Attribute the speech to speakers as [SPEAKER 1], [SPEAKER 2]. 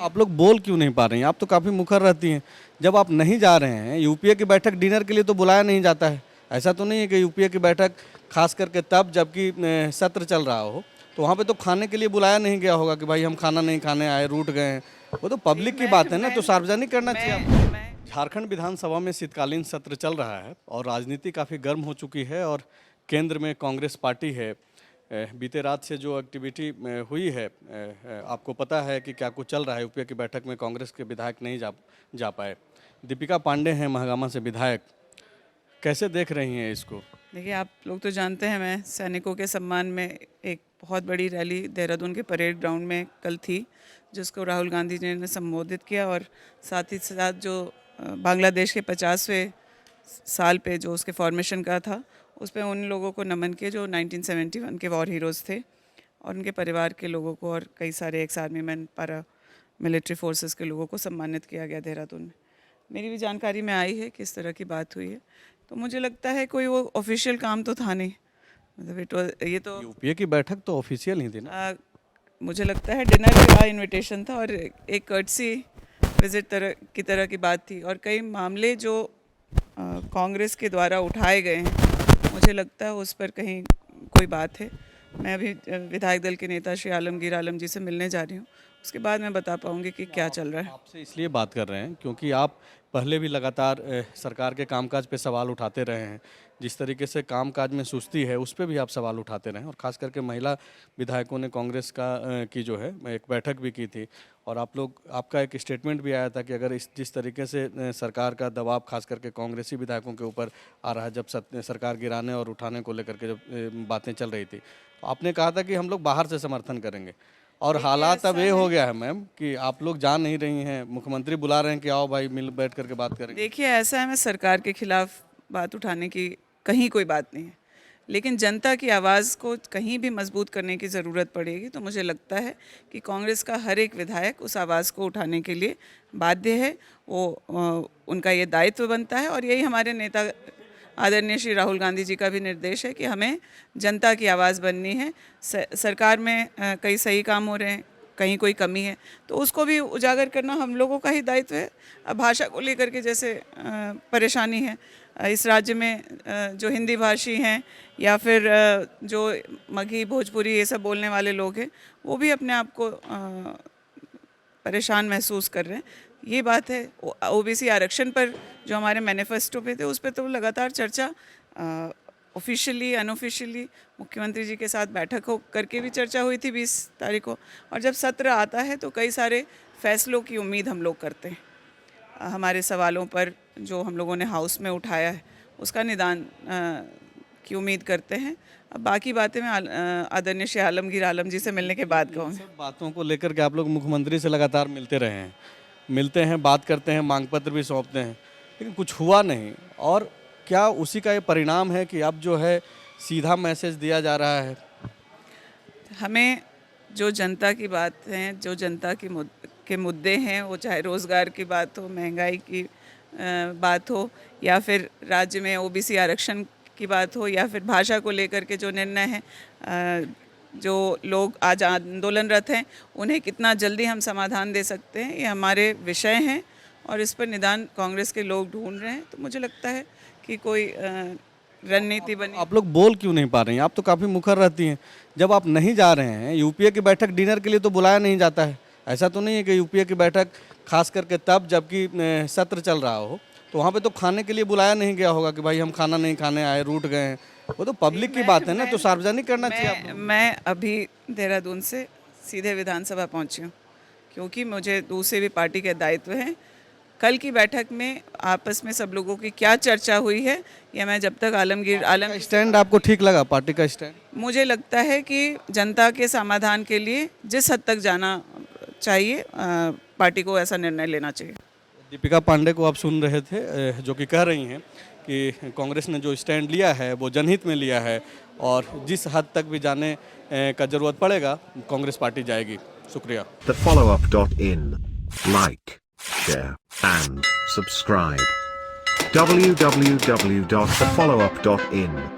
[SPEAKER 1] आप लोग बोल क्यों नहीं पा रही हैं? आप तो काफ़ी मुखर रहती हैं। जब आप नहीं जा रहे हैं, यूपीए की बैठक डिनर के लिए तो बुलाया नहीं जाता है। ऐसा तो नहीं है कि यूपीए की बैठक खास करके तब जबकि सत्र चल रहा हो, तो वहाँ पे तो खाने के लिए बुलाया नहीं गया होगा कि भाई हम खाना नहीं खाने आए, रूठ गए हैं। वो तो पब्लिक की बात है ना, तो सार्वजनिक करना चाहिए आपको। झारखंड विधानसभा में शीतकालीन सत्र चल रहा है और राजनीति काफ़ी गर्म हो चुकी है और केंद्र में कांग्रेस पार्टी है। बीते रात से जो एक्टिविटी हुई है, आपको पता है कि क्या कुछ चल रहा है। यूपीए की बैठक में कांग्रेस के विधायक नहीं जा पाए। दीपिका पांडे हैं महागामा से विधायक, कैसे देख रही हैं इसको?
[SPEAKER 2] देखिए, आप लोग तो जानते हैं मैं सैनिकों के सम्मान में एक बहुत बड़ी रैली देहरादून के परेड ग्राउंड में कल थी, जिसको राहुल गांधी जी ने संबोधित किया और साथ ही साथ जो बांग्लादेश के 50वें साल पे जो उसके फॉर्मेशन का था, उस पर उन लोगों को नमन किया जो 1971 के वॉर हीरोज़ थे और उनके परिवार के लोगों को और कई सारे एक्स आर्मी मैन, पारा मिलिट्री फोर्सेस के लोगों को सम्मानित किया गया देहरादून में। मेरी भी जानकारी में आई है कि इस तरह की बात हुई है, तो मुझे लगता है कोई वो ऑफिशियल काम तो था नहीं। मतलब ये तो
[SPEAKER 1] यूपीए की बैठक तो ऑफिशियल ही थी ना।
[SPEAKER 2] मुझे लगता है डिनर का इनविटेशन था और एक कर्टसी विजिट की तरह की बात थी और कई मामले जो कांग्रेस के द्वारा उठाए गए हैं, मुझे लगता है उस पर कहीं कोई बात है। मैं अभी विधायक दल के नेता श्री आलमगीर आलम जी से मिलने जा रही हूँ, उसके बाद मैं बता पाऊँगी कि क्या चल रहा है।
[SPEAKER 1] आपसे इसलिए बात कर रहे हैं क्योंकि आप पहले भी लगातार सरकार के कामकाज पे सवाल उठाते रहे हैं। जिस तरीके से कामकाज में सुस्ती है, उस पर भी आप सवाल उठाते रहे हैं और ख़ास करके महिला विधायकों ने कांग्रेस की जो है एक बैठक भी की थी और आपका एक स्टेटमेंट भी आया था कि अगर जिस तरीके से सरकार का दबाव खास करके कांग्रेसी विधायकों के ऊपर आ रहा है, जब सरकार गिराने और उठाने को लेकर के जब बातें चल रही थी, तो आपने कहा था कि हम लोग बाहर से समर्थन करेंगे। और हालात अब ये हो गया है मैम कि आप लोग जा नहीं रही हैं, मुख्यमंत्री बुला रहे हैं कि आओ भाई मिल बैठ करके बात करेंगे।
[SPEAKER 2] देखिए, ऐसा है, मैं सरकार के खिलाफ बात उठाने की कहीं कोई बात नहीं है, लेकिन जनता की आवाज़ को कहीं भी मजबूत करने की ज़रूरत पड़ेगी तो मुझे लगता है कि कांग्रेस का हर एक विधायक उस आवाज़ को उठाने के लिए बाध्य है। वो उनका ये दायित्व बनता है और यही हमारे नेता आदरणीय श्री राहुल गांधी जी का भी निर्देश है कि हमें जनता की आवाज़ बननी है। सरकार में कई सही काम हो रहे हैं, कहीं कोई कमी है, तो उसको भी उजागर करना हम लोगों का ही दायित्व है। अब भाषा को लेकर के जैसे परेशानी है इस राज्य में, जो हिंदी भाषी हैं या फिर जो मगही भोजपुरी ये सब बोलने वाले लोग हैं, वो भी अपने आप को परेशान महसूस कर रहे हैं। ये बात है। ओबीसी आरक्षण पर जो हमारे मैनिफेस्टो पे थे, उस पर तो लगातार चर्चा ऑफिशियली अनऑफिशियली मुख्यमंत्री जी के साथ बैठक हो करके भी चर्चा हुई थी 20 तारीख को, और जब सत्र आता है तो कई सारे फैसलों की उम्मीद हम लोग करते हैं। हमारे सवालों पर जो हम लोगों ने हाउस में उठाया है उसका निदान की उम्मीद करते हैं। अब बाकी बातें मैं आदरणीय श्री आलमगीर आलम जी से मिलने के बाद कहूँगी।
[SPEAKER 1] सब बातों को लेकर के आप लोग मुख्यमंत्री से लगातार मिलते हैं, बात करते हैं, मांग पत्र भी सौंपते हैं, लेकिन कुछ हुआ नहीं। और क्या उसी का ये परिणाम है कि अब जो है सीधा मैसेज दिया जा रहा है?
[SPEAKER 2] हमें जो जनता की बात है, जो जनता के मुद्दे हैं, वो चाहे रोज़गार की बात हो, महंगाई की बात हो, या फिर राज्य में ओबीसी आरक्षण की बात हो, या फिर भाषा को लेकर के जो निर्णय है, जो लोग आज आंदोलनरत हैं, उन्हें कितना जल्दी हम समाधान दे सकते हैं, ये हमारे विषय हैं और इस पर निदान कांग्रेस के लोग ढूंढ रहे हैं। तो मुझे लगता है कि कोई रणनीति बनी।
[SPEAKER 1] आप लोग बोल क्यों नहीं पा रही हैं? आप तो काफ़ी मुखर रहती हैं। जब आप नहीं जा रहे हैं, यूपीए की बैठक डिनर के लिए तो बुलाया नहीं जाता है। ऐसा तो नहीं है कि यूपीए की बैठक खास करके तब जबकि सत्र चल रहा हो, तो वहाँ पे तो खाने के लिए बुलाया नहीं गया होगा कि भाई हम खाना नहीं खाने आए, रूठ गए हैं। वो तो पब्लिक की बात है ना, तो सार्वजनिक करना चाहिए आपको।
[SPEAKER 2] मैं अभी देहरादून से सीधे विधानसभा पहुंची हूँ क्योंकि मुझे दूसरे भी पार्टी के दायित्व हैं। कल की बैठक में आपस में सब लोगों की क्या चर्चा हुई है, या मैं जब तक आलमगीर आलम
[SPEAKER 1] स्टैंड आपको ठीक लगा पार्टी का स्टैंड?
[SPEAKER 2] मुझे लगता है कि जनता के समाधान के लिए जिस हद तक जाना चाहिए, पार्टी को ऐसा निर्णय लेना चाहिए।
[SPEAKER 1] दीपिका पांडे को आप सुन रहे थे, जो कि कह रही हैं कि कांग्रेस ने जो स्टैंड लिया है वो जनहित में लिया है और जिस हद तक भी जाने का जरूरत पड़ेगा कांग्रेस पार्टी जाएगी। शुक्रिया।
[SPEAKER 3] TheFollowUp.in. Like, share and subscribe. www.thefollowup.in